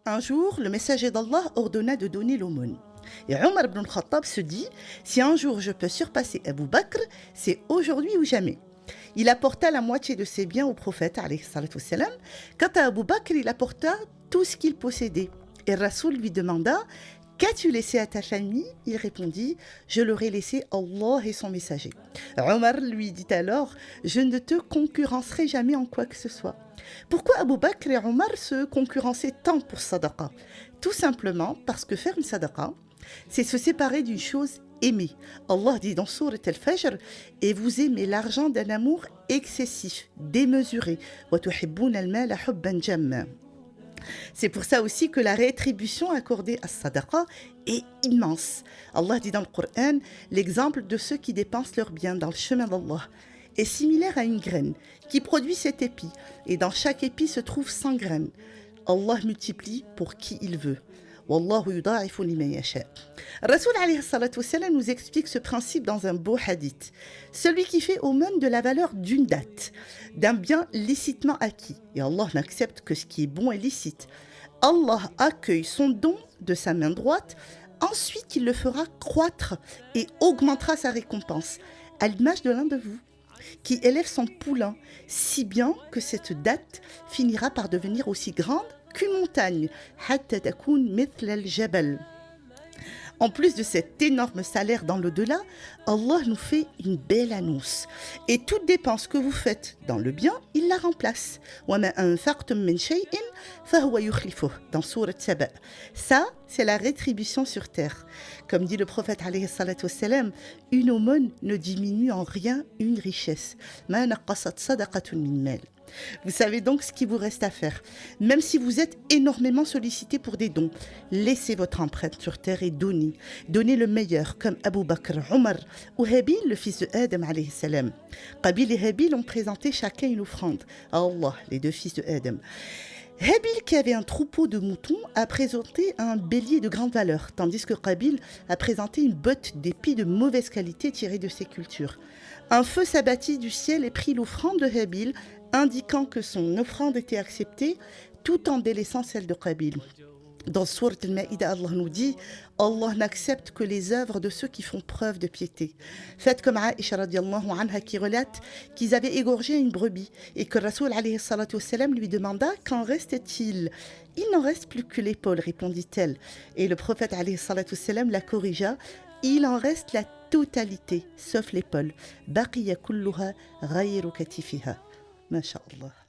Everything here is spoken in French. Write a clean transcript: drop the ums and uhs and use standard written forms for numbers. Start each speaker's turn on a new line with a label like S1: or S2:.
S1: Un jour, le messager d'Allah ordonna de donner l'aumône. Et Omar ibn al-Khattab se dit, si un jour je peux surpasser Abu Bakr, c'est aujourd'hui ou jamais. Il apporta la moitié de ses biens au prophète, alayhi salatu wassalam. Quant à Abu Bakr, il apporta tout ce qu'il possédait. Et Rasoul lui demanda, qu'as-tu laissé à ta famille? Il répondit, je leur ai laissé Allah et son messager. Omar lui dit alors, je ne te concurrencerai jamais en quoi que ce soit. Pourquoi Abu Bakr et Omar se concurrençaient tant pour sadaqa? Tout simplement parce que faire une sadaqa, c'est se séparer d'une chose aimée. Allah dit dans Sourate Al-Fajr, et vous aimez l'argent d'un amour excessif, démesuré. وَتُحِبُّونَ الْمَالَ حُبًّا جَمًّا. C'est pour ça aussi que la rétribution accordée à sadaqa est immense. Allah dit dans le Coran, l'exemple de ceux qui dépensent leurs biens dans le chemin d'Allah est similaire à une graine qui produit 7 épis, et dans chaque épi se trouve 100 graines. Allah multiplie pour qui il veut. Wallahu yudha'ifu liman yasha. Rasoul alayhi salatu wassalam nous explique ce principe dans un beau hadith. Celui qui fait aumône de la valeur d'une date, d'un bien licitement acquis, et Allah n'accepte que ce qui est bon et licite, Allah accueille son don de sa main droite, ensuite il le fera croître et augmentera sa récompense, à l'image de l'un de vous, qui élève son poulain, si bien que cette date finira par devenir aussi grande qu'une montagne. حتى تكون مثل الجبل. En plus de cet énorme salaire dans l'au-delà, Allah nous fait une belle annonce. Et toute dépense que vous faites dans le bien, il la remplace. وَمَا أَنفَقْتُم مِّن شَيْءٍ فَهُوَ يُخْلِفُهُ dans Sourate Saba. Ça, c'est la rétribution sur terre. Comme dit le prophète alayhi salatu wassalam, une aumône ne diminue en rien une richesse. مَا نَقَّصَتْ صَدَقَةٌ مِّن مَالٍ. Vous savez donc ce qu'il vous reste à faire. Même si vous êtes énormément sollicité pour des dons, laissez votre empreinte sur terre et donnez. Donnez le meilleur, comme Abu Bakr, Omar ou Habil, le fils de Adam alayhi salam. Qabil et Habil ont présenté chacun une offrande à Allah, les deux fils de Adam. Habil, qui avait un troupeau de moutons, a présenté un bélier de grande valeur, tandis que Qabil a présenté une botte d'épis de mauvaise qualité tirée de ses cultures. Un feu s'abattit du ciel et prit l'offrande de Habil, indiquant que son offrande était acceptée, tout en délaissant celle de Qabil. Dans Sourate Al-Ma'idah, Allah nous dit « Allah n'accepte que les œuvres de ceux qui font preuve de piété. » Faites comme Aïcha radiallahu anha qui relate qu'ils avaient égorgé une brebis et que Rasoul alayhi salatu wassalam lui demanda « Qu'en restait-il » « Il n'en reste plus que l'épaule, répondit-elle. Et le prophète alayhi salatu wassalam la corrigea « Il en reste la totalité, sauf l'épaule. Baqiya kulluha ghayru katifiha. » Ma sha Allah.